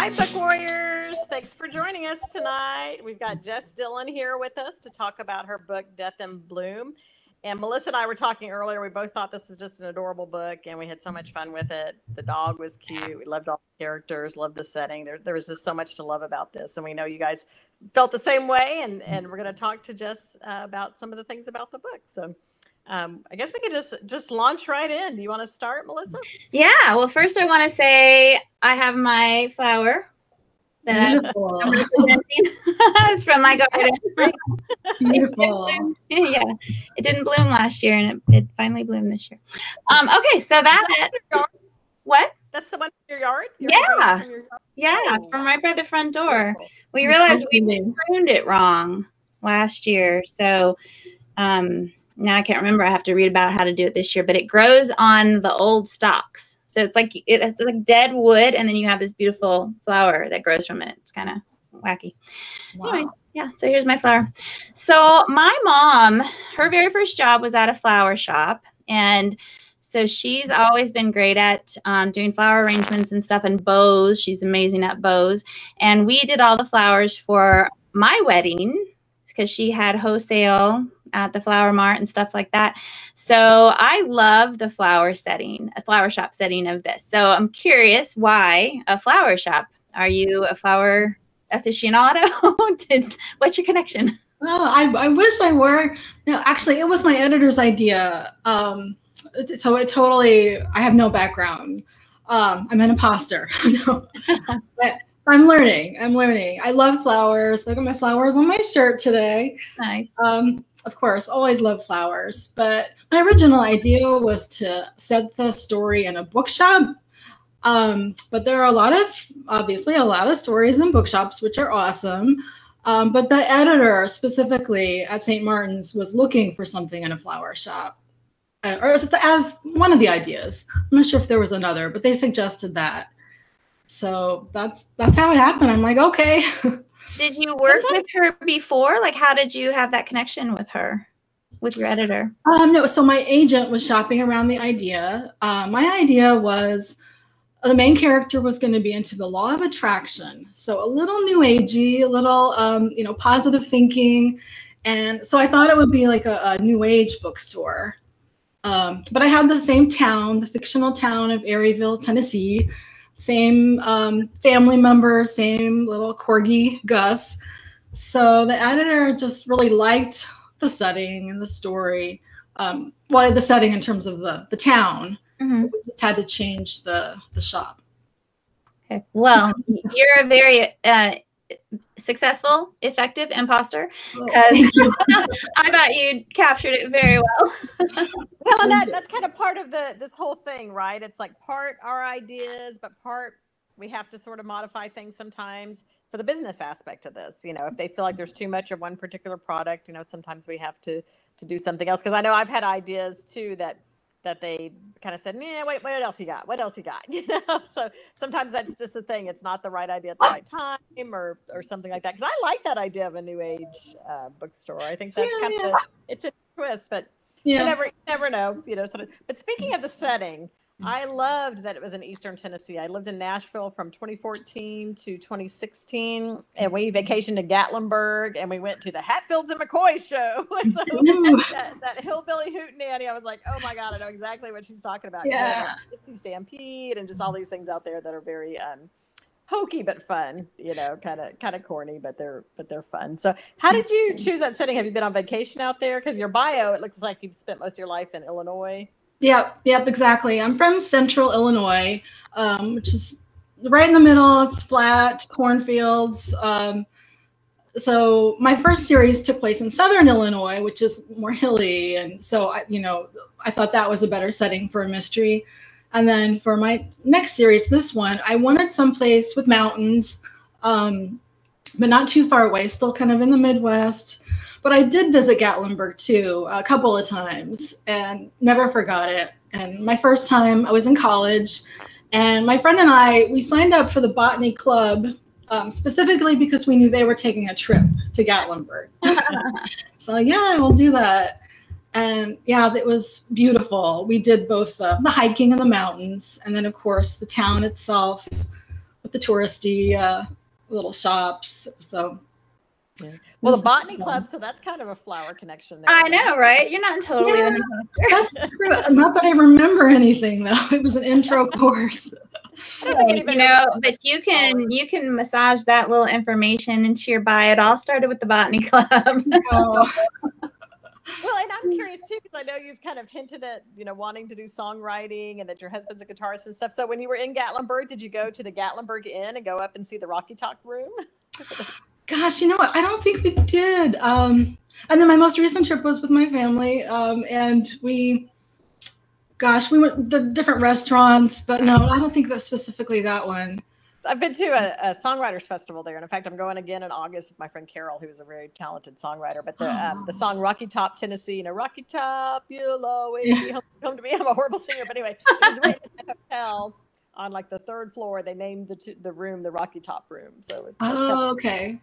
Hi, Book Warriors. Thanks for joining us tonight. We've got Jess Dylan here with us to talk about her book, Death in Bloom. And Melissa and I were talking earlier. We both thought this was just an adorable book, and we had so much fun with it. The dog was cute. We loved all the characters, loved the setting. There was just so much to love about this. And we know you guys felt the same way. And we're going to talk to Jess about some of the things about the book. So I guess we could just launch right in. Do you want to start, Melissa? Yeah. Well, first I want to say I have my flower that I'm representing. It's from my garden. Beautiful. Yeah, it didn't bloom last year, and it finally bloomed this year. Okay, so that what? That's the one in your yard? Yeah, from your yard? Yeah, from right by the front door. We realized we pruned it wrong last year, so now I can't remember. I have to read about how to do it this year, but it grows on the old stalks. So it's like dead wood, and then you have this beautiful flower that grows from it. It's kind of wacky. Wow. Anyway, yeah, so here's my flower. So my mom, her very first job was at a flower shop, and so she's always been great at doing flower arrangements and stuff, and bows. She's amazing at bows. And we did all the flowers for my wedding because she had wholesale at the flower mart and stuff like that. So I love the flower shop setting of this. So I'm curious, why a flower shop? Are you a flower aficionado? What's your connection? Well, I wish I were. No, actually, it was my editor's idea. So I have no background. I'm an imposter. No. But I'm learning. I love flowers. Look at my flowers on my shirt today. Nice. Of course, always love flowers. But my original idea was to set the story in a bookshop. But there are obviously a lot of stories in bookshops, which are awesome. But the editor specifically at St. Martin's was looking for something in a flower shop. Or as one of the ideas. I'm not sure if there was another, but they suggested that. So that's how it happened. I'm like, okay. Did you work with her before? Like, how did you have that connection with her, with your editor? No, so my agent was shopping around the idea. My idea was the main character was going to be into the law of attraction. So a little new agey, a little, positive thinking. And so I thought it would be like a new age bookstore. But I had the same town, the fictional town of Aryville, Tennessee. Same family member, same little corgi, Gus. So the editor just really liked the setting and the story. Well, the setting in terms of the town. Mm-hmm. We just had to change the shop. Okay. Well, you're a very successful, effective imposter, because I thought you captured it very well. Well, and that's kind of part of this whole thing, right? It's like part our ideas, but part we have to sort of modify things sometimes for the business aspect of this. If they feel like there's too much of one particular product, sometimes we have to do something else. Because I know I've had ideas too that they kind of said, "Yeah, wait, what else you got? What else you got?" So sometimes that's just the thing. It's not the right idea at the right time, or something like that. Because I like that idea of a new age bookstore. I think that's it's a twist, but you never know. But speaking of the setting, I loved that it was in Eastern Tennessee. I lived in Nashville from 2014 to 2016, and we vacationed to Gatlinburg, and we went to the Hatfields and McCoy show. So that hillbilly hootenanny, I was like, oh my God, I know exactly what she's talking about. Yeah. Dixie Stampede and just all these things out there that are very hokey but fun, kind of corny, but they're fun. So how did you choose that setting? Have you been on vacation out there? Because your bio, it looks like you've spent most of your life in Illinois. Yep, exactly. I'm from Central Illinois, which is right in the middle. It's flat, cornfields. So my first series took place in Southern Illinois, which is more hilly. And so, I thought that was a better setting for a mystery. And then for my next series, this one, I wanted someplace with mountains, but not too far away, still kind of in the Midwest. But I did visit Gatlinburg too a couple of times and never forgot it. And my first time I was in college, and my friend and we signed up for the botany club specifically because we knew they were taking a trip to Gatlinburg. So yeah, we'll do that. And yeah, it was beautiful. We did both the hiking in the mountains, and then of course the town itself with the touristy little shops. So. Yeah. Well, the Botany Club, so that's kind of a flower connection there. I know, right? You're not totally. Yeah, that's true. Not that I remember anything though. It was an intro course. You know, but you can massage that little information into your bio. It all started with the Botany Club. Oh. Well, and I'm curious too, because I know you've kind of hinted at, wanting to do songwriting and that your husband's a guitarist and stuff. So when you were in Gatlinburg, did you go to the Gatlinburg Inn and go up and see the Rocky Talk room? Gosh, you know what? I don't think we did. And then my most recent trip was with my family. And we went to different restaurants, but no, I don't think that's specifically that one. I've been to a songwriters festival there. And in fact, I'm going again in August with my friend Carol, who is a very talented songwriter. But the song Rocky Top, Tennessee, Rocky Top, you'll always be home to me. I'm a horrible singer. But anyway, it was written in a hotel on like the 3rd floor. They named the room the Rocky Top room. So okay.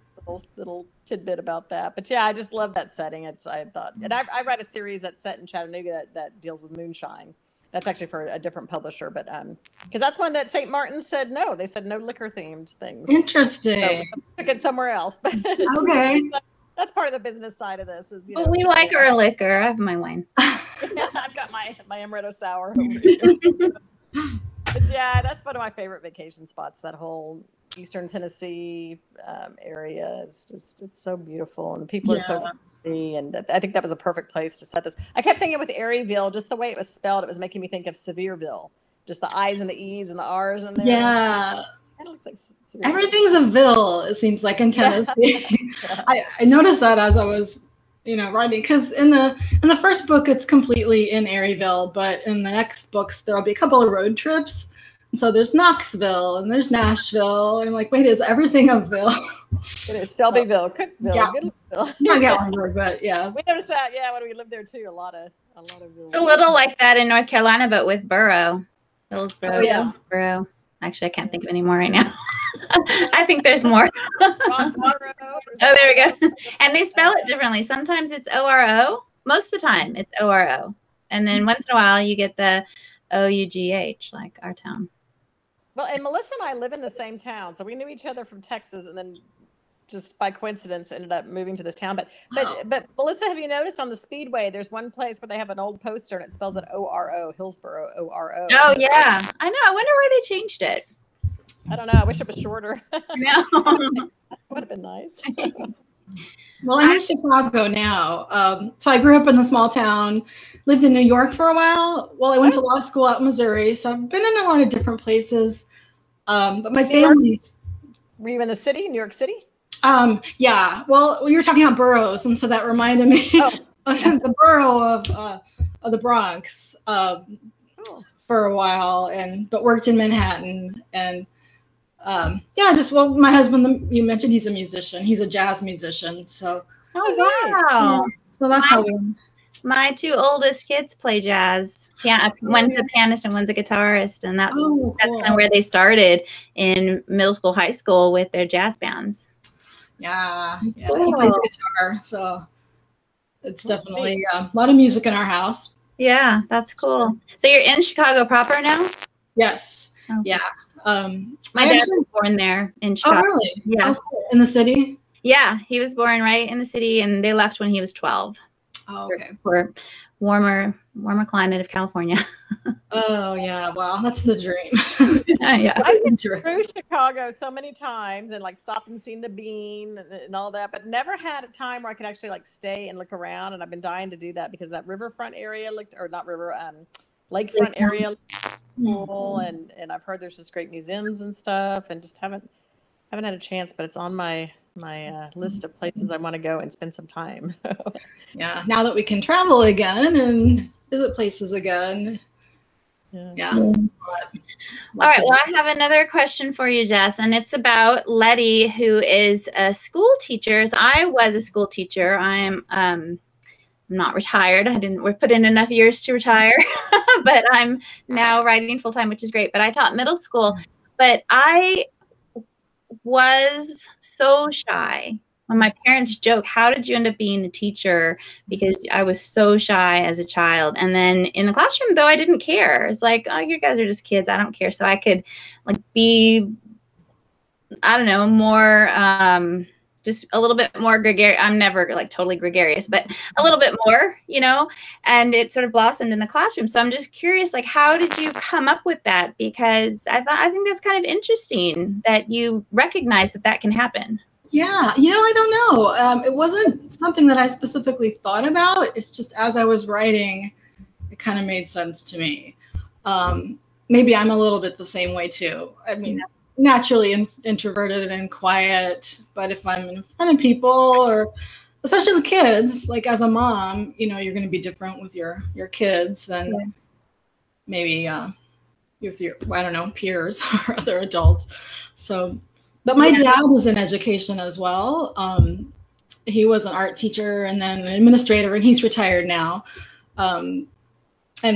Little tidbit about that. But yeah, I just love that setting. I thought, and I write a series that's set in Chattanooga that deals with moonshine. That's actually for a different publisher, but because that's one that St. Martin's said no. They said no liquor themed things. Interesting. So I took it somewhere else. But okay. That's part of the business side of this. Is well, we like our liquor. I have my wine. Yeah, I've got my amaretto sour. But yeah, that's one of my favorite vacation spots. That whole Eastern Tennessee area it's so beautiful, and the people are so friendly, and I think that was a perfect place to set this. I kept thinking with Aryville, just the way it was spelled, it was making me think of Sevierville, just the I's and the E's and the R's in there. Yeah, it looks like Sevierville. Everything's a ville. It seems like in Tennessee. Yeah. I noticed that as I was writing, because in the first book it's completely in Aryville, but in the next books there'll be a couple of road trips. So there's Knoxville and there's Nashville. And I'm like, wait, is everything a ville? It is Shelbyville, Cookville, Goodlettville. Not Gatlinburg, but yeah. We noticed that, when we lived there too. A lot of villas. It's a little like that in North Carolina, but with borough. Hillsborough, Hillsborough. Actually, I can't think of any more right now. I think there's more. Oh, there we go. And they spell it differently. Sometimes it's O-R-O. Most of the time it's O-R-O. And then once in a while you get the O-U-G-H, like our town. Well, and Melissa and I live in the same town, so we knew each other from Texas, and then just by coincidence ended up moving to this town. But Melissa, have you noticed on the Speedway, there's one place where they have an old poster and it spells it O-R-O, Hillsborough, O-R-O. Oh yeah, I know. I wonder why they changed it. I don't know. I wish it was shorter. No, would have been nice. Well, I'm in Chicago now. So I grew up in the small town, lived in New York for a while. Well, I went to law school out in Missouri. So I've been in a lot of different places. But my family's... Were you in the city, New York City? Yeah. Well, you were talking about boroughs, and so that reminded me of the borough of the Bronx for a while, but worked in Manhattan. And my husband, you mentioned he's a musician. He's a jazz musician. So wow. So that's how we... My 2 oldest kids play jazz. Yeah, one's a pianist and one's a guitarist, and that's kind of where they started in middle school, high school with their jazz bands. Yeah, cool. He plays guitar, so it's definitely a lot of music in our house. Yeah, that's cool. So you're in Chicago proper now? Yes. Okay. Yeah. My dad was born there in Chicago. Oh, really? Yeah. Oh, cool. In the city? Yeah, he was born right in the city, and they left when he was 12. Oh, okay. For warmer climate of California. Oh yeah, wow, that's the dream. Yeah. I've been through Chicago so many times and like stopped and seen the Bean and all that, but never had a time where I could actually like stay and look around. And I've been dying to do that because that riverfront area lakefront area looked cool, and I've heard there's just great museums and stuff, and just haven't had a chance, but it's on my list of places I want to go and spend some time. Yeah, now that we can travel again and visit places again. Yeah. All right. Well, I have another question for you, Jess, and it's about Letty, who is a school teacher. I was a school teacher. I'm not retired. I didn't put in enough years to retire, but I'm now writing full time, which is great. But I taught middle school, but I was so shy. When my parents joke, how did you end up being a teacher? Because I was so shy as a child. And then in the classroom, though, I didn't care. It's like, oh, you guys are just kids. I don't care. So I could like be I don't know, more, just a little bit more gregarious. I'm never like totally gregarious, but a little bit more, you know, and it sort of blossomed in the classroom. So I'm just curious, like, how did you come up with that? Because I think that's kind of interesting that you recognize that that can happen. Yeah, you know, I don't know. It wasn't something that I specifically thought about. It's just as I was writing, it kind of made sense to me. Maybe I'm a little bit the same way too. I mean, naturally introverted and quiet, but if I'm in front of people, or especially the kids, like as a mom, you know, you're going to be different with your kids than maybe with your, I don't know, peers or other adults. So, but my dad was in education as well. He was an art teacher and then an administrator, and he's retired now. And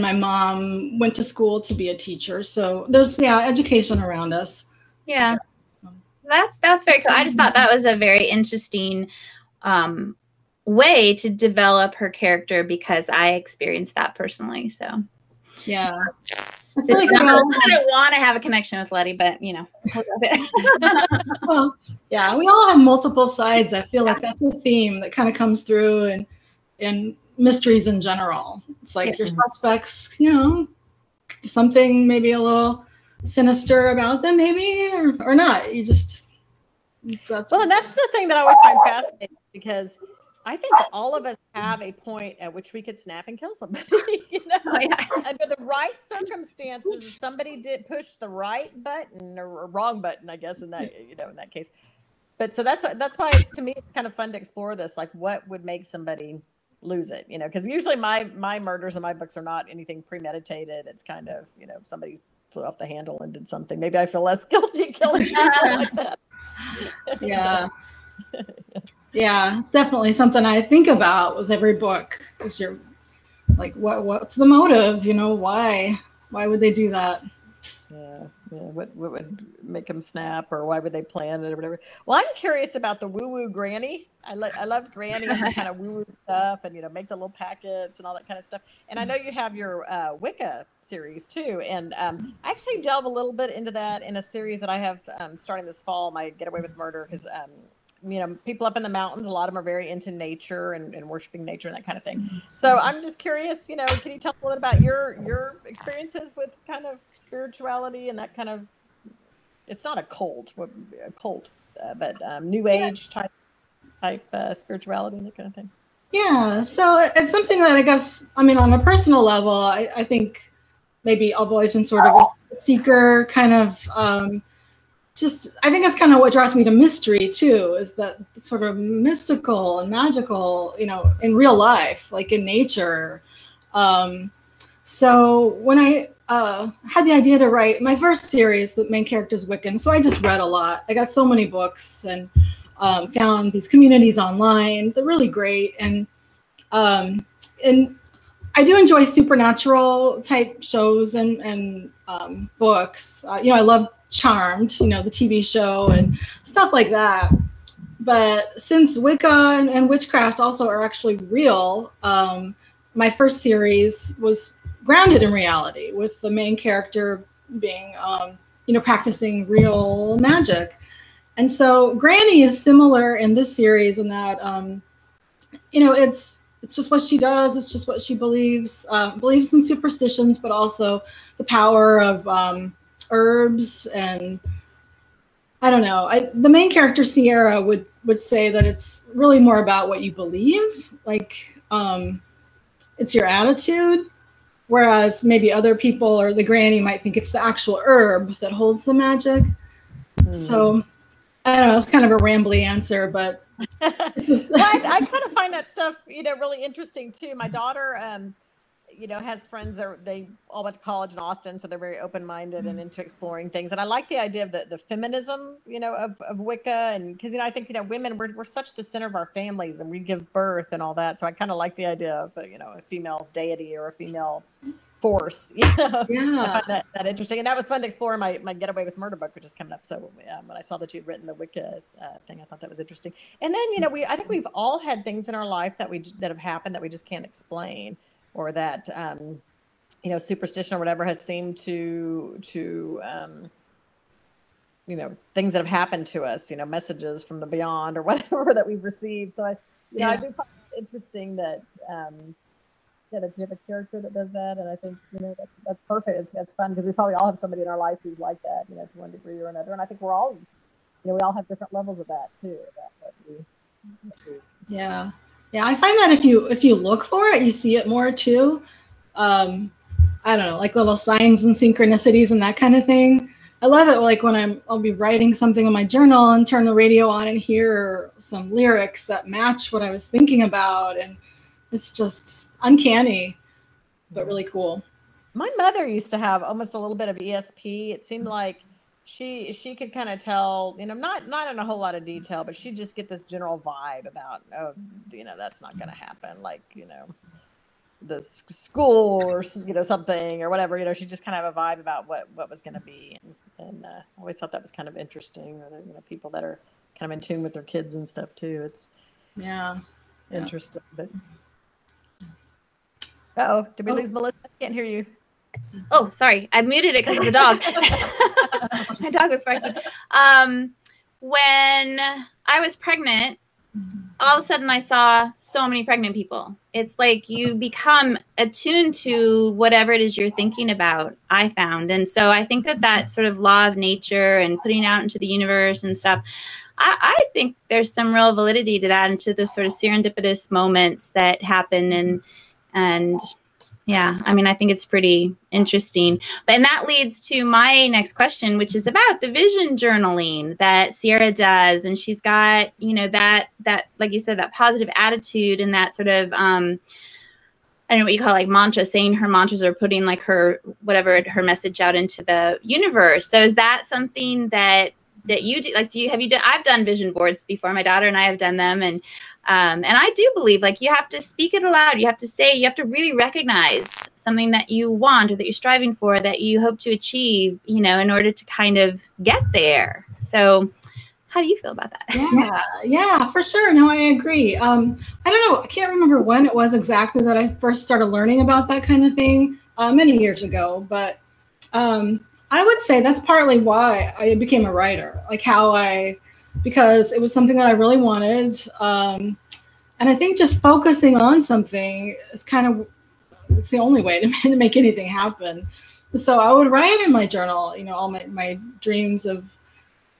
my mom went to school to be a teacher. So there's, education around us. Yeah, that's very cool. I just thought that was a very interesting way to develop her character, because I experienced that personally. So yeah, I didn't want to have a connection with Letty, but you know, well, yeah, we all have multiple sides. I feel like that's a theme that kind of comes through in mysteries in general. It's like your suspects, you know, something maybe a little sinister about them, maybe, or not. You just, that's well, and that's the thing that I always find fascinating, because I think all of us have a point at which we could snap and kill somebody, you know, under the right circumstances. If somebody did push the right button or wrong button, I guess in that, you know, in that case. But so that's why it's, to me, it's kind of fun to explore this, like what would make somebody lose it, you know, because usually my murders in my books are not anything premeditated. It's kind of, you know, somebody flew off the handle and did something. Maybe I feel less guilty killing people like that. Yeah. Yeah, it's definitely something I think about with every book, because you're like, what's the motive? You know, why would they do that? Yeah. What would make them snap, or why would they plan it or whatever? Well, I'm curious about the woo-woo granny. I loved Granny and her kind of woo-woo stuff, and, you know, make the little packets and all that kind of stuff. And I know you have your Wicca series too, and I actually delve a little bit into that in a series that I have starting this fall, my Get Away with Murder, because you know, people up in the mountains, a lot of them are very into nature and worshiping nature and that kind of thing. So I'm just curious, you know, can you tell us a little bit about your experiences with kind of spirituality and that kind of, it's not a cult, but new age type spirituality and that kind of thing. Yeah, so it's something that I guess, I mean, on a personal level, I think maybe I've always been sort of a seeker, kind of, I think that's kind of what draws me to mystery too, is that sort of mystical and magical, you know, in real life, like in nature. So when I had the idea to write my first series, the main character is Wiccan, so I just read a lot. I got so many books and found these communities online. They're really great. And I do enjoy supernatural type shows and books. You know, I love Charmed, you know, the TV show and stuff like that. But since Wicca and witchcraft also are actually real, my first series was grounded in reality, with the main character being, you know, practicing real magic. And so Granny is similar in this series in that, you know, it's just what she does. It's just what she believes, believes in superstitions, but also the power of herbs. And I don't know, the main character Sierra would say that it's really more about what you believe, like it's your attitude, whereas maybe other people or the Granny might think it's the actual herb that holds the magic. So I don't know, it's kind of a rambly answer, but it's just well, I kind of find that stuff, you know, really interesting too. My daughter you know, has friends that they all went to college in Austin, so they're very open-minded and into exploring things. And I like the idea of the feminism, you know, of Wicca, and because, you know, I think, you know, women, we're such the center of our families, and we give birth and all that. So I kind of like the idea of you know, a female deity or a female force. You know? Yeah, I find that interesting, and that was fun to explore in my Get Away with Murder book, which is coming up. So when I saw that you'd written the Wicca thing, I thought that was interesting. And then, you know, I think we've all had things in our life that have happened that we just can't explain, or that, you know, superstition or whatever has seemed to things that have happened to us, messages from the beyond or whatever that we've received. So I do find it interesting that, that you have a character that does that. And I think, that's perfect. It's fun because we probably all have somebody in our life who's like that, to one degree or another. And I think we're all, we all have different levels of that too. Yeah. I find that if you look for it, you see it more too. I don't know, like little signs and synchronicities and that kind of thing. I love it. Like when I'll be writing something in my journal and turn the radio on and hear some lyrics that match what I was thinking about. And it's just uncanny, but really cool. My mother used to have almost a little bit of ESP. It seemed like she could kind of tell, not in a whole lot of detail, but she'd just get this general vibe about, that's not going to happen. Like, the school or, something or whatever, she just kind of have a vibe about what was going to be. And I always thought that was kind of interesting, or people that are kind of in tune with their kids and stuff too. It's interesting, but. Uh-oh, did we lose Melissa? I can't hear you. Oh, sorry. I muted it because of the dog. My dog was barking. When I was pregnant, all of a sudden I saw so many pregnant people. It's like you become attuned to whatever it is you're thinking about, I found. And so I think that sort of law of nature and putting out into the universe and stuff, I think there's some real validity to that, and to the sort of serendipitous moments that happen. And yeah, I mean, I think it's pretty interesting. And that leads to my next question, which is about the vision journaling that Sierra does. And she's got, that, like you said, that positive attitude and that sort of, I don't know what you call it, like mantra, saying her mantras or putting like her message out into the universe. So is that something that you do? Like, have you done? I've done vision boards before. My daughter and I have done them. And I do believe, like, you have to speak it aloud. You have to really recognize something that you want or that you're striving for, that you hope to achieve, in order to kind of get there. So how do you feel about that? Yeah, for sure. No, I agree. I don't know. I can't remember when it was exactly that I first started learning about that kind of thing, many years ago. But I would say that's partly why I became a writer, because it was something that I really wanted. And I think just focusing on something is it's the only way to make anything happen. So I would write in my journal, all my dreams of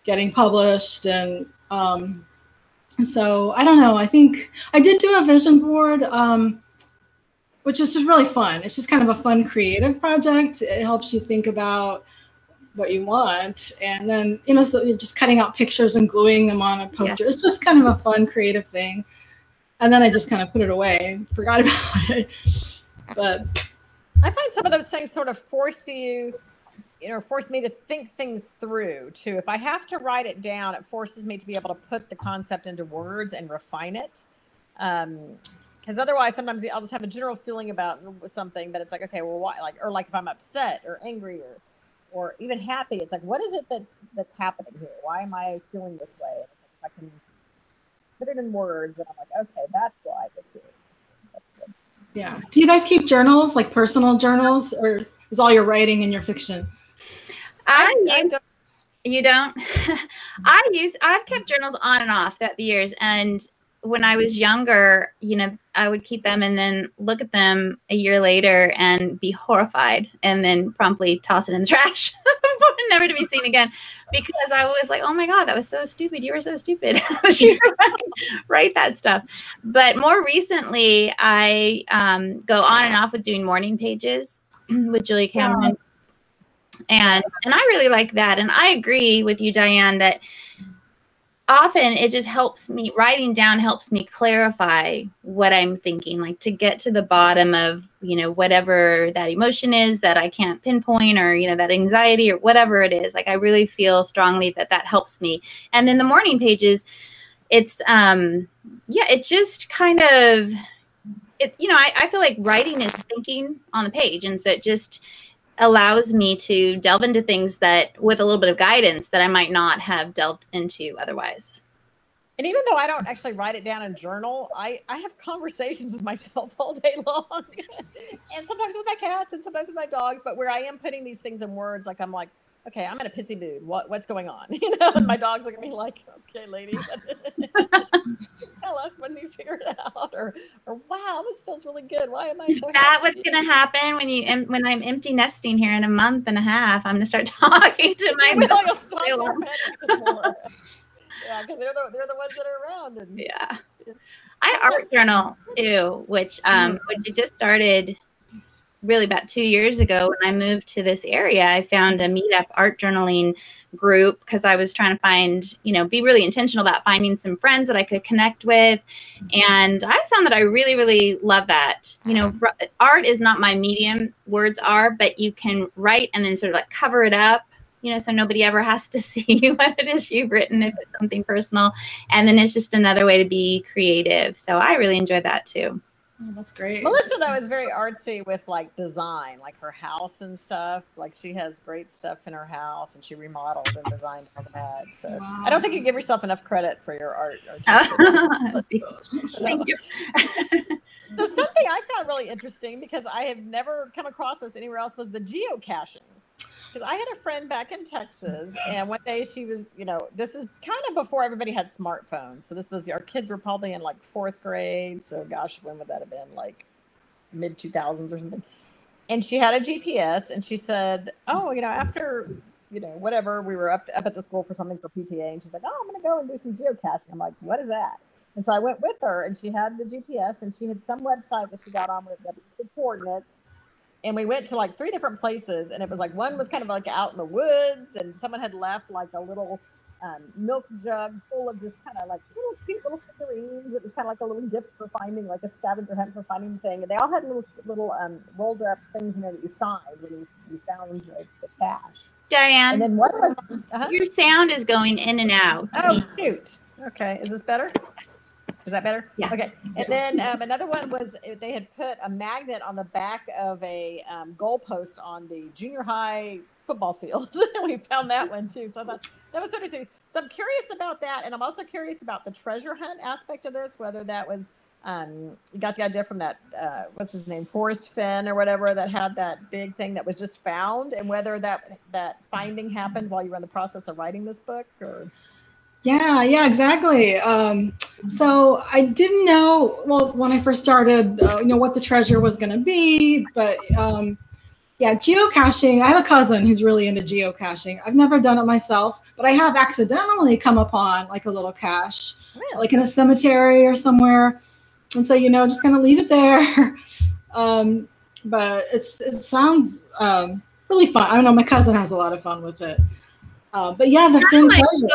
getting published. And so I don't know, I think I did do a vision board, which was just really fun. It's just kind of a fun creative project. It helps you think about what you want, and then so you're just cutting out pictures and gluing them on a poster. It's just kind of a fun creative thing. And then I just kind of put it away and forgot about it. But I find some of those things sort of force me to think things through too. If I have to write it down, it forces me to be able to put the concept into words and refine it. Because otherwise, sometimes I'll just have a general feeling about something, but it's like, okay, well, why? Or if I'm upset or angry or even happy, it's like, what is it that's happening here? Why am I feeling this way? And it's like, if I can put it in words, and I'm like, okay, that's why this is. That's good. Yeah. Do you guys keep journals, like personal journals, or is all your writing in your fiction? You don't? I've kept journals on and off throughout the years. And when I was younger, I would keep them and then look at them a year later and be horrified and then promptly toss it in the trash, never to be seen again, because I was like, oh my God, that was so stupid. You were so stupid. Write that stuff. But more recently, I go on and off with doing morning pages with Julia Cameron. And I really like that. And I agree with you, Diane, that often it just helps me, writing down helps me clarify what I'm thinking, like to get to the bottom of, whatever that emotion is that I can't pinpoint, or, that anxiety or whatever it is. Like, I really feel strongly that helps me. And in the morning pages, it's, it just kind of, I feel like writing is thinking on the page. And so it just allows me to delve into things that, with a little bit of guidance, that I might not have delved into otherwise. And even though I don't actually write it down in journal, I have conversations with myself all day long, and sometimes with my cats and sometimes with my dogs, but where I am putting these things in words, like I'm like, okay, I'm in a pissy mood. What's going on? And my dogs look at me like, okay, lady, just tell us when you figure it out. Or wow, this feels really good. Why am I so that happy? What's going to happen when I'm empty nesting here in a month and a half? I'm going to start talking to myself. Yeah, because they're the ones that are around. And, yeah. I art journal too, which I just started really about 2 years ago when I moved to this area. I found a meetup art journaling group because I was trying to find, be really intentional about finding some friends that I could connect with. And I found that I really, really love that. Art is not my medium, words are, but you can write and then sort of like cover it up, so nobody ever has to see what it is you've written if it's something personal. And then it's just another way to be creative. So I really enjoy that too. Oh, that's great. Melissa, though, is very artsy with like design, like her house and stuff. Like she has great stuff in her house and she remodeled and designed all that. So wow. I don't think you give yourself enough credit for your art. Thank you. So something I found really interesting because I have never come across this anywhere else was the geocaching. Because I had a friend back in Texas, and one day she was, this is kind of before everybody had smartphones. So this was, our kids were probably in like 4th grade. So gosh, when would that have been? Like mid 2000s or something. And she had a GPS, and she said, oh, after, whatever, we were up at the school for something for PTA, and she's like, oh, I'm going to go and do some geocaching. I'm like, what is that? And so I went with her, and she had the GPS, and she had some website that she got on with the coordinates. And we went to like 3 different places, and it was like one was kind of like out in the woods, and someone had left like a little milk jug full of just kind of like cute little figurines. It was kind of like a little gift for finding, like a scavenger hunt for finding the thing. And they all had little rolled up things in there that you signed when you found the cache. Diane, and then one was your sound is going in and out. Oh shoot! Okay, is this better? Yes. Is that better? Yeah. Okay. And then another one was they had put a magnet on the back of a goalpost on the junior high football field. We found that one too. So I thought that was interesting. So I'm curious about that. And I'm also curious about the treasure hunt aspect of this, whether that was, you got the idea from that, what's his name, Forrest Fenn or whatever, that had that big thing that was just found, and whether that finding happened while you were in the process of writing this book or... Yeah, exactly. So I didn't know, well, when I first started, what the treasure was going to be, but yeah, geocaching. I have a cousin who's really into geocaching. I've never done it myself, but I have accidentally come upon like a little cache, like in a cemetery or somewhere. And so, just kind of leave it there. But it sounds really fun. I don't know, my cousin has a lot of fun with it. But yeah, the Finn treasure.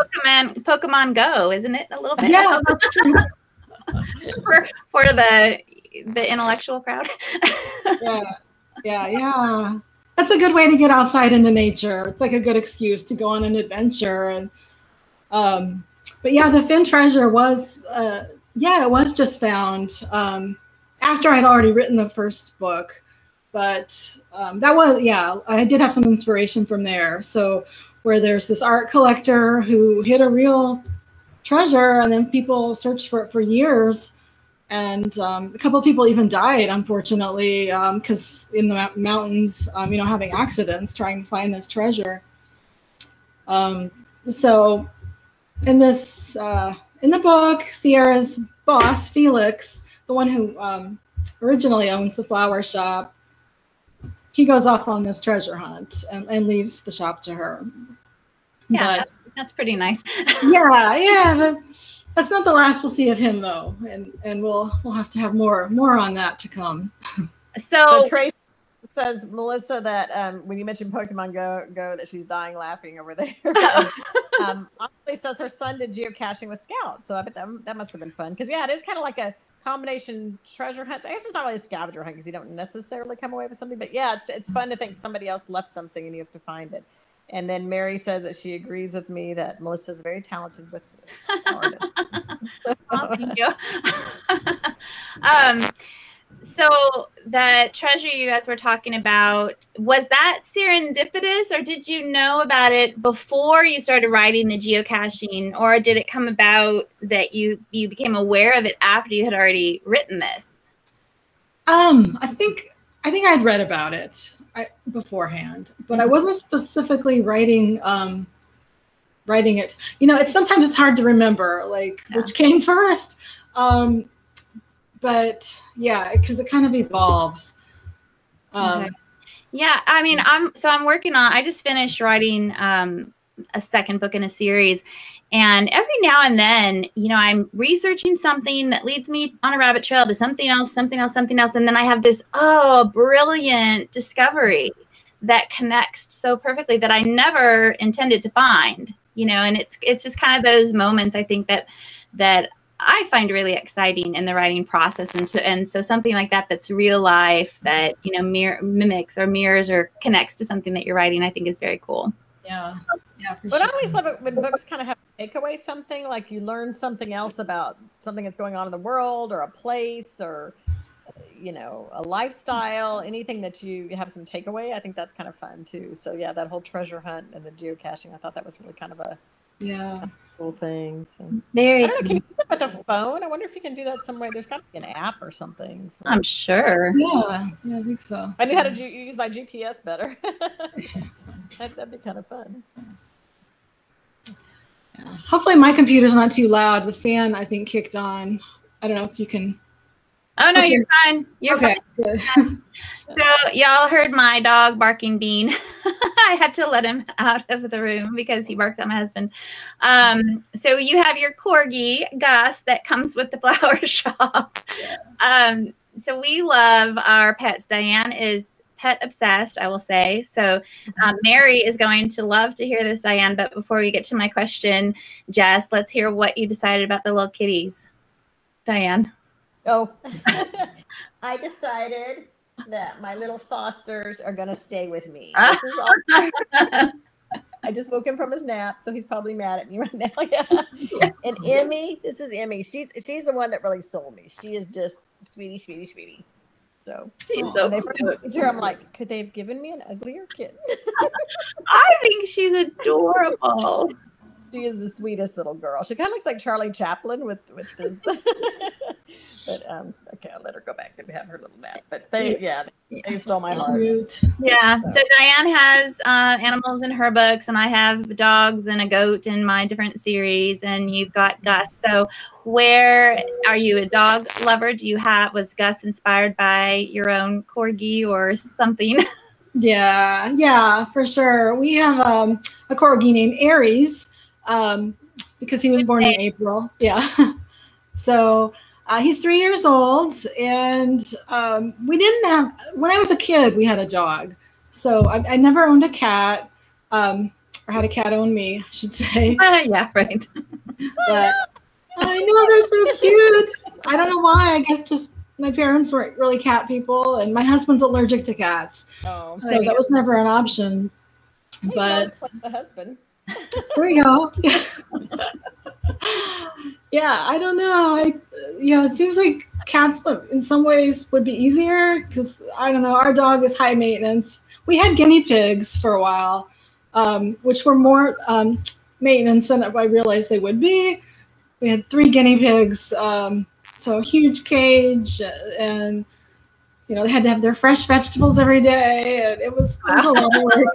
Pokemon Go, isn't it? A little bit. Yeah, that's true. for the intellectual crowd. Yeah. That's a good way to get outside into nature. It's like a good excuse to go on an adventure. And but yeah, the Finn treasure was it was just found after I'd already written the first book. But that was I did have some inspiration from there. So where there's this art collector who hid a real treasure, and then people searched for it for years. And a couple of people even died, unfortunately, because in the mountains, having accidents trying to find this treasure. So in this, in the book, Sierra's boss, Felix, the one who originally owns the flower shop, he goes off on this treasure hunt and leaves the shop to her. Yeah, but, that's pretty nice. yeah. That's not the last we'll see of him, though, and we'll have to have more on that to come. So Tracy says, Melissa, that when you mentioned Pokemon Go, that she's dying laughing over there. Ashley says her son did geocaching with Scout, so I bet that must have been fun. Because it is kind of like a combination treasure hunt. I guess it's not really a scavenger hunt because you don't necessarily come away with something, but yeah, it's fun to think somebody else left something and you have to find it. And then Mary says that she agrees with me that Melissa is very talented with artists. Thank you. So the treasure you guys were talking about, was that serendipitous, or did you know about it before you started writing the geocaching, or did it come about that you became aware of it after you had already written this? I think I'd read about it. beforehand, but I wasn't specifically writing it. You know, sometimes it's hard to remember, like, which came first. But yeah, because it kind of evolves. Okay. Yeah, I mean, I'm working on, I just finished writing a second book in a series. And every now and then, you know, I'm researching something that leads me on a rabbit trail to something else, something else, something else. And then I have this, brilliant discovery that connects so perfectly that I never intended to find, you know, and it's just kind of those moments, I think, that I find really exciting in the writing process. And so something like that, that's real life, that, you know, mimics or mirrors or connects to something that you're writing, I think is very cool. Yeah. Yeah. But I always love it when books kind of have take away something, like you learn something else about something that's going on in the world or a place or, you know, a lifestyle, anything that you have some takeaway. I think that's kind of fun too. So yeah, that whole treasure hunt and the geocaching, I thought that was really kind of a cool thing. So Very. I don't know, can you do that with the phone? I wonder if you can do that some way. There's got to be an app or something. I'm sure. Yeah, I think so. I knew how to use my GPS better. That'd be kind of fun. So. Yeah. Hopefully my computer's not too loud. The fan, I think, kicked on. I don't know if you can. Oh, no, you're fine. You're okay, fine. So y'all heard my dog barking Bean. I had to let him out of the room because he barked at my husband. So you have your corgi, Gus, that comes with the flower shop. Yeah. So we love our pets. Diane is pet obsessed, I will say. So Mary is going to love to hear this, Diane. But before we get to my question, Jess, let's hear what you decided about the little kitties. Diane. Oh, I decided that my little Fosters are going to stay with me. This is all. I just woke him from his nap, so he's probably mad at me right now. Yeah. And Emmy, this is Emmy. She's the one that really sold me. She is just sweetie, sweetie, sweetie. So, I'm like, could they have given me an uglier kitten? I think she's adorable. She is the sweetest little girl. She kind of looks like Charlie Chaplin with this. But okay, I'll let her go back and have her little nap. But they stole my heart. Yeah. So Diane has animals in her books, and I have dogs and a goat in my different series. And you've got Gus. So where are you a dog lover? Was Gus inspired by your own corgi or something? Yeah, for sure. We have a corgi named Aries. Because he was born in April. Yeah. So he's 3 years old, and we didn't have, when I was a kid, we had a dog. So I never owned a cat, or had a cat own me, I should say. Yeah, right. But I know, they're so cute. I don't know why. I guess just my parents weren't really cat people, and my husband's allergic to cats. So that was never an option. But the husband. There you go. Yeah, I don't know. It seems like cats in some ways would be easier because, I don't know, our dog is high maintenance. We had guinea pigs for a while, which were more maintenance than I realized they would be. We had 3 guinea pigs, so a huge cage, and they had to have their fresh vegetables every day, and it was a lot of work.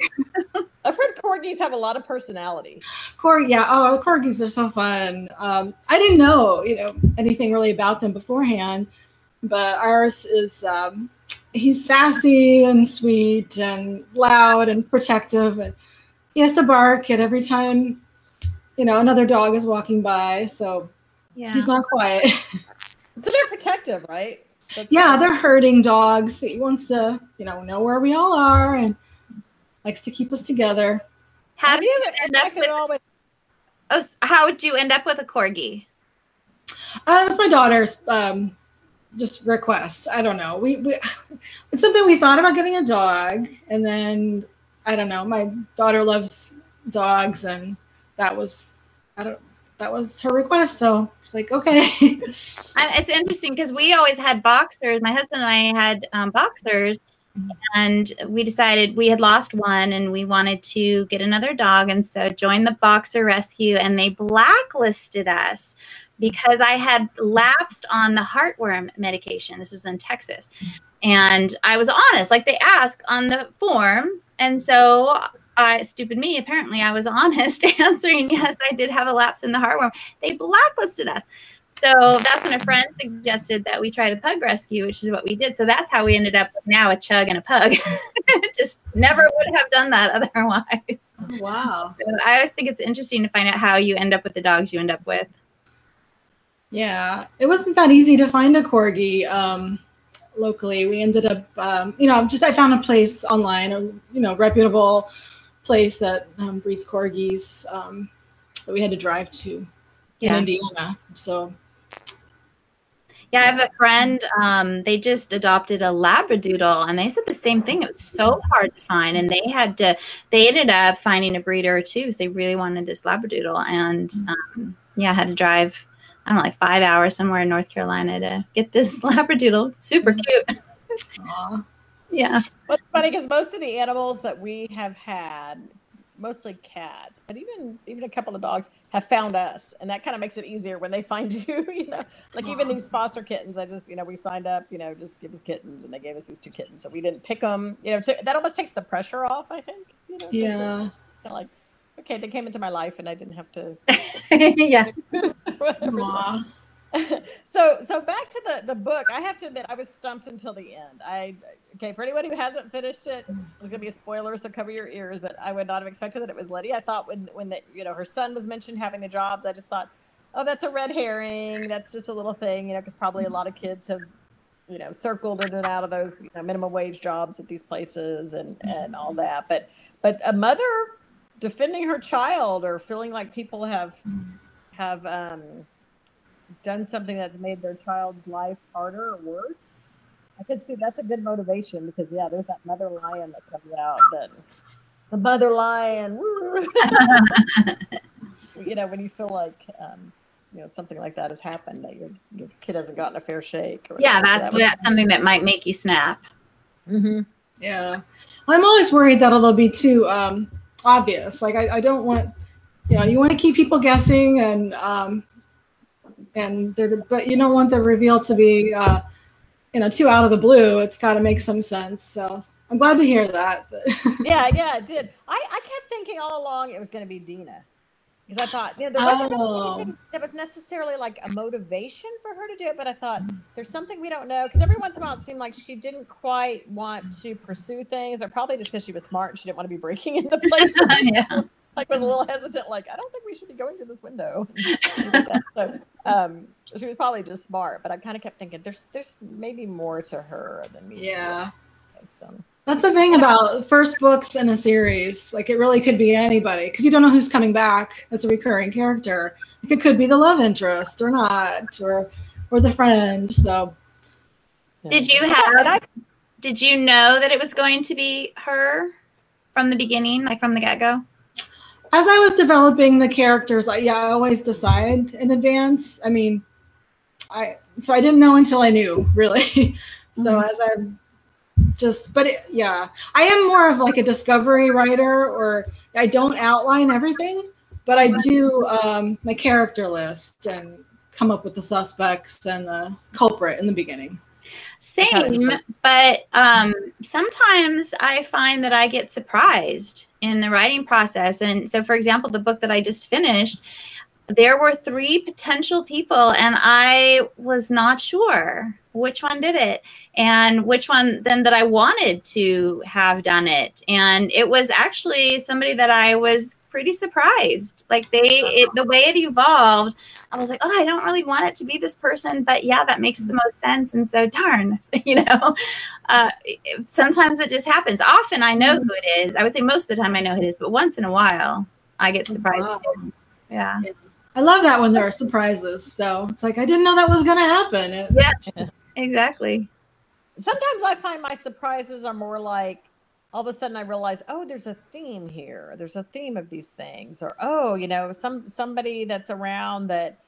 I've heard corgis have a lot of personality. Corgis are so fun. I didn't know, anything really about them beforehand, but ours is, he's sassy and sweet and loud and protective, and he has to bark at every time, another dog is walking by, so he's not quiet. So they're protective, right? They're herding dogs. He wants to, know where we all are, and likes to keep us together. How would you end up with a corgi? It was my daughter's just request. I don't know. It's something we thought about getting a dog, and then I don't know. My daughter loves dogs, and that was her request. So it's like, okay. It's interesting because we always had boxers. My husband and I had boxers. And we decided we had lost one and we wanted to get another dog. And so joined the boxer rescue, and they blacklisted us because I had lapsed on the heartworm medication. This was in Texas. And I was honest, like they ask on the form. And so stupid me, apparently I was honest answering, yes, I did have a lapse in the heartworm. They blacklisted us. So that's when a friend suggested that we try the pug rescue, which is what we did. So that's how we ended up with now a Chug and a Pug. Just never would have done that otherwise. Oh, wow. So I always think it's interesting to find out how you end up with the dogs you end up with. Yeah, it wasn't that easy to find a corgi locally. We ended up, I found a place online, a reputable place that breeds corgis that we had to drive to in Indiana. So. Yeah, I have a friend, they just adopted a Labradoodle, and they said the same thing. It was so hard to find, and they ended up finding a breeder too, because they really wanted this Labradoodle, and had to drive, I don't know, like 5 hours somewhere in North Carolina to get this Labradoodle. Super cute. Aww. Yeah. Well, it's funny because most of the animals that we have had, mostly cats, but even a couple of dogs have found us, and that kind of makes it easier when they find you. Like even these foster kittens, I just we signed up, just give us kittens, and they gave us these 2 kittens, so we didn't pick them. That almost takes the pressure off, I think. Yeah. Like, okay, they came into my life, and I didn't have to. Yeah. So back to the book. I have to admit, I was stumped until the end. For anybody who hasn't finished it, there's gonna be a spoiler, so cover your ears. But I would not have expected that it was Letty. I thought when her son was mentioned having the jobs, I just thought, oh, that's a red herring. That's just a little thing, because probably a lot of kids have, circled in and out of those minimum wage jobs at these places and all that. But a mother defending her child or feeling like people have done something that's made their child's life harder or worse, I could see that's a good motivation, because there's that mother lion that comes out, the mother lion, when you feel like something like that has happened, that your kid hasn't gotten a fair shake. That's something that might make you snap. Mm-hmm. Yeah, well, I'm always worried that it'll be too obvious. Like I don't want, you want to keep people guessing, but you don't want the reveal to be too out of the blue. It's got to make some sense. So I'm glad to hear that. yeah, it did. I kept thinking all along it was going to be Dina, because I thought there wasn't really anything that was necessarily like a motivation for her to do it, but I thought there's something we don't know, because every once in a while it seemed like she didn't quite want to pursue things, but probably just because she was smart and she didn't want to be breaking into places. Yeah. Like was a little hesitant, like, I don't think we should be going through this window. So she was probably just smart, but I kind of kept thinking there's maybe more to her than me. Yeah. So. That's the thing about first books in a series. Like it really could be anybody, because you don't know who's coming back as a recurring character. Like it could be the love interest or not, or the friend. So did you know that it was going to be her from the beginning, like from the get-go? As I was developing the characters, I always decide in advance. I mean, I didn't know until I knew, really. So as I I am more of like a discovery writer, or I don't outline everything, but I do my character list and come up with the suspects and the culprit in the beginning. Same, but sometimes I find that I get surprised in the writing process. And so, for example, the book that I just finished, there were 3 potential people, and I was not sure which one did it and which one then that I wanted to have done it. And it was actually somebody that I was pretty surprised. Like the way it evolved, I was like, oh, I don't really want it to be this person, but yeah, that makes the most sense. And so darn, sometimes it just happens. Often I know who it is. I would say most of the time I know who it is, but once in a while I get surprised. Wow. Yeah. I love that when there are surprises, though. It's like, I didn't know that was going to happen. Yeah, exactly. Sometimes I find my surprises are more like, all of a sudden I realize, oh, there's a theme here. There's a theme of these things. Or, oh, somebody that's around that,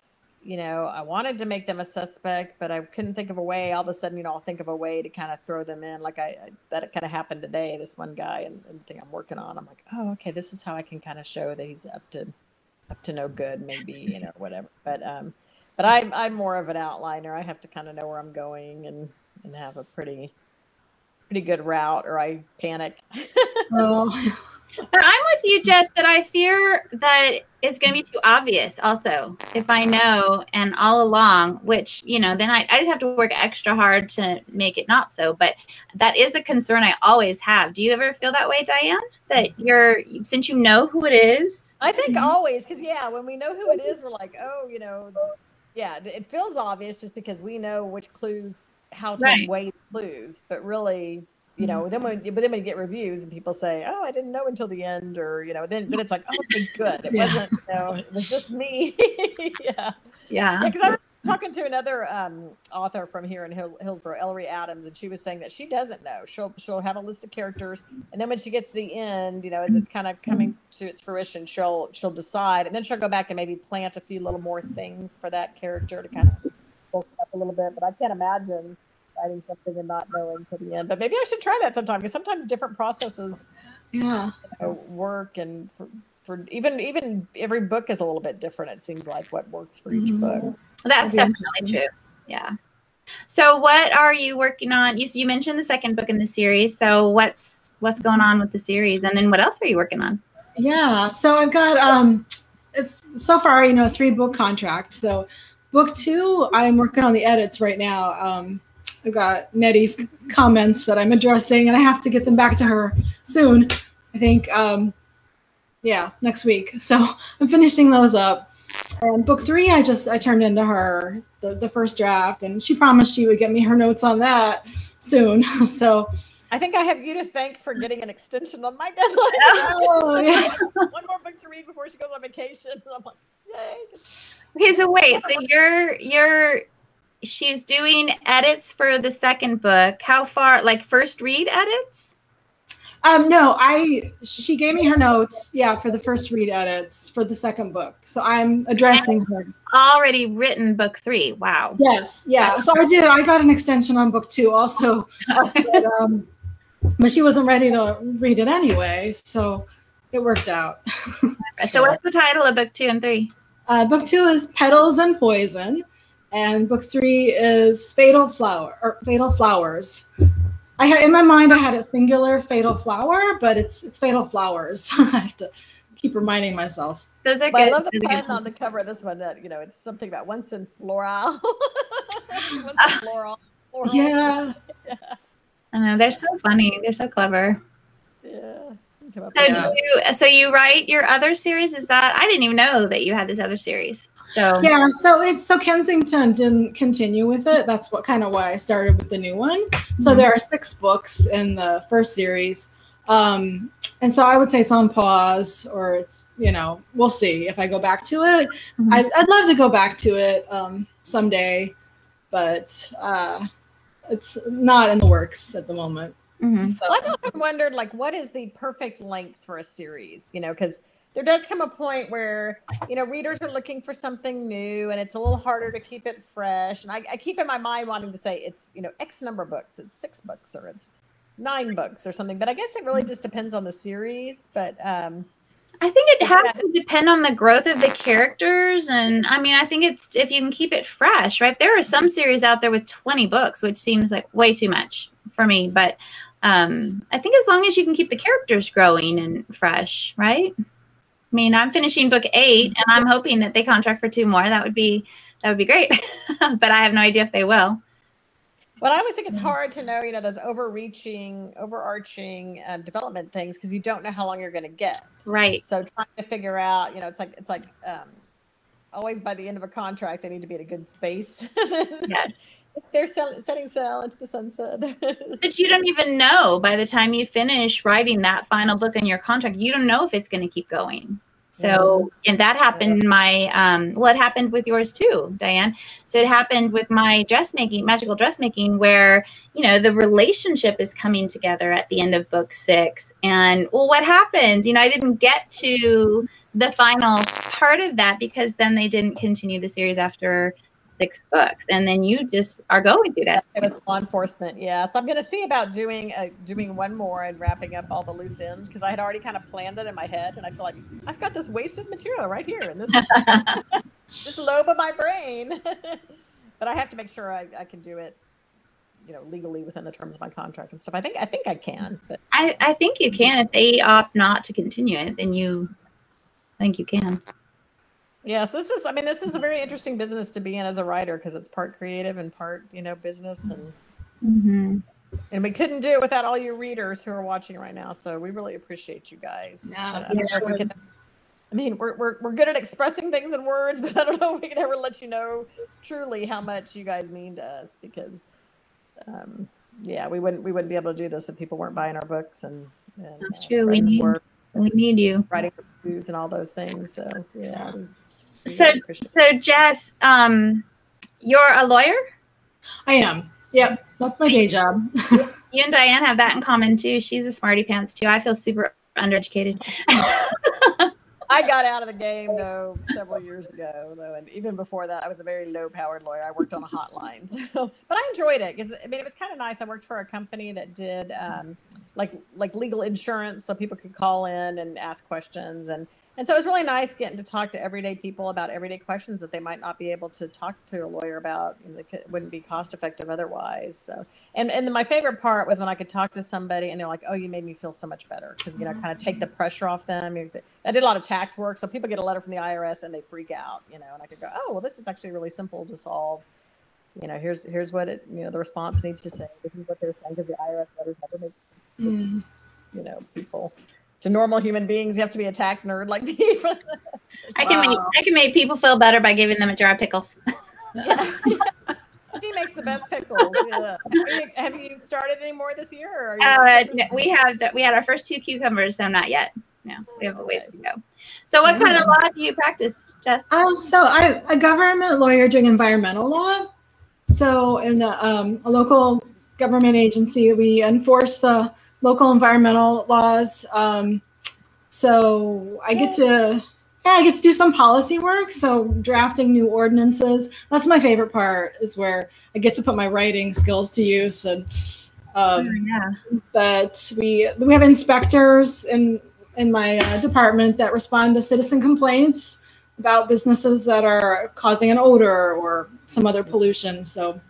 I wanted to make them a suspect, but I couldn't think of a way. All of a sudden, I'll think of a way to kind of throw them in. Like that kind of happened today, this one guy and the thing I'm working on. I'm like, oh, okay, this is how I can kind of show that he's up to no good, maybe, whatever. But I'm more of an outliner. I have to kind of know where I'm going and have a pretty pretty good route, or I panic. Oh. But I'm with you, Jess, that I fear that it's going to be too obvious also if I know and all along, which, you know, then I just have to work extra hard to make it not so. But that is a concern I always have. Do you ever feel that way, Diane? That since you know who it is? I think always, because, yeah, when we know who it is, we're like, oh, you know, yeah, it feels obvious just because we know which clues, how to weigh clues. But really, you know, then when you get reviews and people say, oh, I didn't know until the end, or, you know, then it's like, oh, okay, good. It wasn't, you know, it was just me. Yeah. Because I was talking to another author from here in Hillsborough, Ellery Adams, and she was saying that she doesn't know. She'll have a list of characters, and then when she gets to the end, you know, as it's kind of coming to its fruition, she'll decide, and then she'll go back and maybe plant a few little more things for that character to kind of bulk up a little bit. But I can't imagine writing something and not knowing to the end. But maybe I should try that sometime, because sometimes different processes work, and for even every book is a little bit different, it seems like, what works for each book. That's definitely true. Yeah. So what are you working on? You mentioned the second book in the series. So what's going on with the series, and then what else are you working on? Yeah. So I've got it's so far, you know, a 3-book contract. So book 2, I'm working on the edits right now. I've got Nettie's comments that I'm addressing, and I have to get them back to her soon. I think, next week. So I'm finishing those up. And book 3, I turned into her the first draft, and she promised she would get me her notes on that soon. So I think I have you to thank for getting an extension on my deadline. Oh, yeah. One more book to read before she goes on vacation. And I'm like, yay. Okay, so wait, so she's doing edits for the second book. How far, like first read edits? No, she gave me her notes, for the first read edits for the second book. So I'm addressing her. Already written book 3. Wow. Yes, yeah. So I got an extension on book 2 also. But she wasn't ready to read it anyway, so it worked out. So what's the title of book 2 and 3? Book 2 is Petals and Poison, and book 3 is Fatal Flowers. In my mind, I had a singular fatal flower, but it's fatal flowers. I have to keep reminding myself. Those are good. I love the pun on the cover of this one that, you know, it's something about once in floral. Once in floral. Yeah. I know, they're so funny. They're so clever. Yeah. So you write your other series? Is that, I didn't even know that you had this other series. So yeah, so Kensington didn't continue with it. That's why I started with the new one. So there are 6 books in the first series. And so I would say it's on pause, or it's, you know, we'll see if I go back to it. I'd love to go back to it someday, but it's not in the works at the moment. So I've often wondered, like, what is the perfect length for a series? You know, because there does come a point where, you know, readers are looking for something new, and it's a little harder to keep it fresh. And I keep in my mind wanting to say it's, you know, X number of books, it's 6 books, or it's 9 books or something. But I guess it really just depends on the series. But I think it has to depend on the growth of the characters. And I mean, I think it's if you can keep it fresh, right? There are some series out there with 20 books, which seems like way too much for me. But I think as long as you can keep the characters growing and fresh, right? I mean, I'm finishing book 8, and I'm hoping that they contract for 2 more. That would be great. But I have no idea if they will. But I always think it's hard to know, you know, those overarching development things, because you don't know how long you're going to get. Right. So trying to figure out, you know, it's like always by the end of a contract, they need to be at a good space. Yeah. They're setting sail into the sunset. But you don't even know by the time you finish writing that final book in your contract, you don't know if it's going to keep going. So, and that happened it happened with yours too, Diane. So it happened with my magical dressmaking, where, you know, the relationship is coming together at the end of book 6. And well, what happened? You know, I didn't get to the final part of that because then they didn't continue the series after 6 books, and then you just are going through that with law enforcement. Yeah, so I'm going to see about doing one more and wrapping up all the loose ends, because I had already kind of planned it in my head, and I feel like I've got this wasted material right here in this this lobe of my brain. But I have to make sure I can do it legally within the terms of my contract and stuff. I think I can, but I think you can. If they opt not to continue it, then I think you can. Yeah, so this is a very interesting business to be in as a writer, because it's part creative and part, business, and and we couldn't do it without all you readers who are watching right now. So we really appreciate you guys. Yeah, I don't know if we can, we're good at expressing things in words, but I don't know if we can ever let you know truly how much you guys mean to us, because we wouldn't be able to do this if people weren't buying our books and that's true. We need you writing reviews and all those things. So yeah. So Jess, you're a lawyer? I am. Yep, that's my day job. You and Diane have that in common too. She's a smarty pants too. I feel super undereducated. I got out of the game though several years ago, and even before that, I was a very low-powered lawyer. I worked on a hotline, but I enjoyed it because it was kind of nice. I worked for a company that did like legal insurance, so people could call in and ask questions, and so it was really nice getting to talk to everyday people about everyday questions that they might not be able to talk to a lawyer about. That wouldn't be cost effective otherwise. So, and my favorite part was when I could talk to somebody and they're like, "Oh, you made me feel so much better," because kind of take the pressure off them. I did a lot of tax work, so people get a letter from the IRS and they freak out, and I could go, "Oh, well, this is actually really simple to solve. Here's what it, the response needs to say. This is what they're saying," because the IRS letters never make sense. People. To normal human beings, you have to be a tax nerd like me. I can make people feel better by giving them a jar of pickles. She makes the best pickles. Yeah. Have you started any more this year? Or no, we had our first 2 cucumbers, so not yet. No, we have a ways to go. So what kind of law do you practice, Jess? So I'm a government lawyer doing environmental law. So in a local government agency, we enforce the local environmental laws. So I get to do some policy work. So drafting new ordinances. That's my favorite part, is where I get to put my writing skills to use. And but we have inspectors in my department that respond to citizen complaints about businesses that are causing an odor or some other pollution. So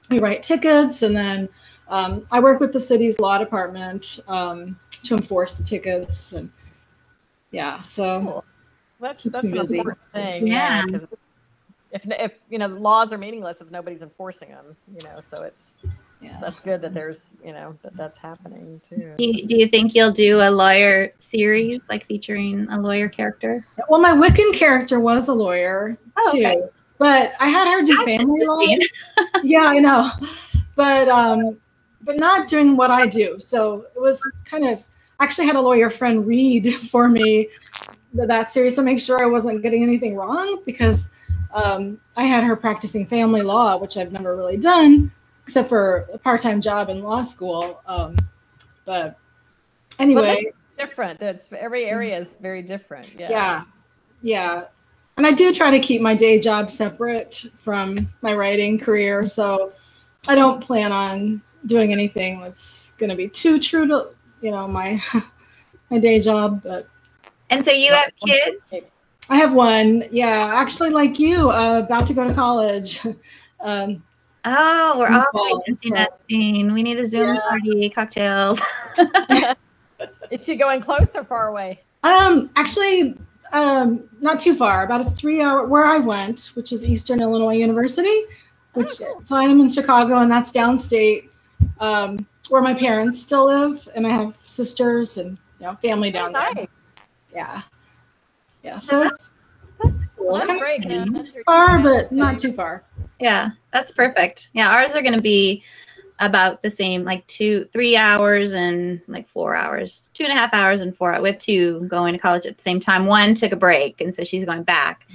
we write tickets, and then I work with the city's law department to enforce the tickets, and so cool. That's an important thing. Yeah, if laws are meaningless if nobody's enforcing them, so it's so that's good that there's that's happening too. Do you think you'll do a lawyer series, like featuring a lawyer character? Well, my Wiccan character was a lawyer too, okay. But I had her do family law. Yeah, I know, but not doing what I do. So it was kind of, actually had a lawyer friend read for me that series to make sure I wasn't getting anything wrong, because I had her practicing family law, which I've never really done except for a part-time job in law school. But anyway. But different. Every area is very different. Yeah. And I do try to keep my day job separate from my writing career. So I don't plan on doing anything that's going to be too true to, my day job. But and so you have kids? I have one. Yeah, actually, like you, about to go to college. Oh, we're all nesting. We need a Zoom party, cocktails. Is she going close or far away? Actually, not too far. About a 3-hour where I went, which is Eastern Illinois University. So I'm in Chicago, and that's downstate, where my parents still live, and I have sisters and family down there. Yeah. So that's cool. That's great. Far, but not too far. Yeah, that's perfect. Yeah, ours are going to be about the same, like 3 hours and like 4 hours, 2.5 hours and 4 hours. We have 2 going to college at the same time. One took a break, and so she's going back,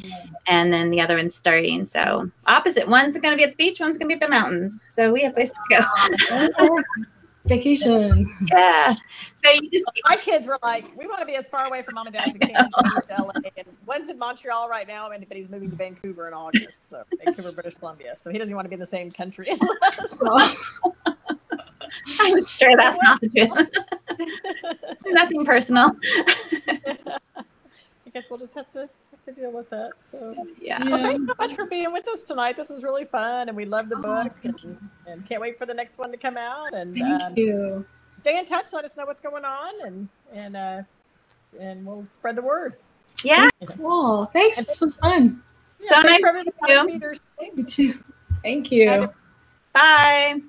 and then the other one's starting. So opposite. One's going to be at the beach, one's going to be at the mountains. So we have places to go. Vacation. Yeah. So my kids were like, we want to be as far away from mom and dad as we can. So we moved to LA, and one's in Montreal right now, but he's moving to Vancouver in August. So Vancouver, British Columbia. So he doesn't want to be in the same country. I'm sure that's not the truth. Nothing personal. I guess we'll just have to to deal with that. So yeah. Well, thanks so much for being with us tonight. This was really fun, and we love the book, and can't wait for the next one to come out. And thank you. Stay in touch. Let us know what's going on, and we'll spread the word. Yeah. Cool. Thanks. This was fun. So nice to meet you. You too. Thank you. Bye.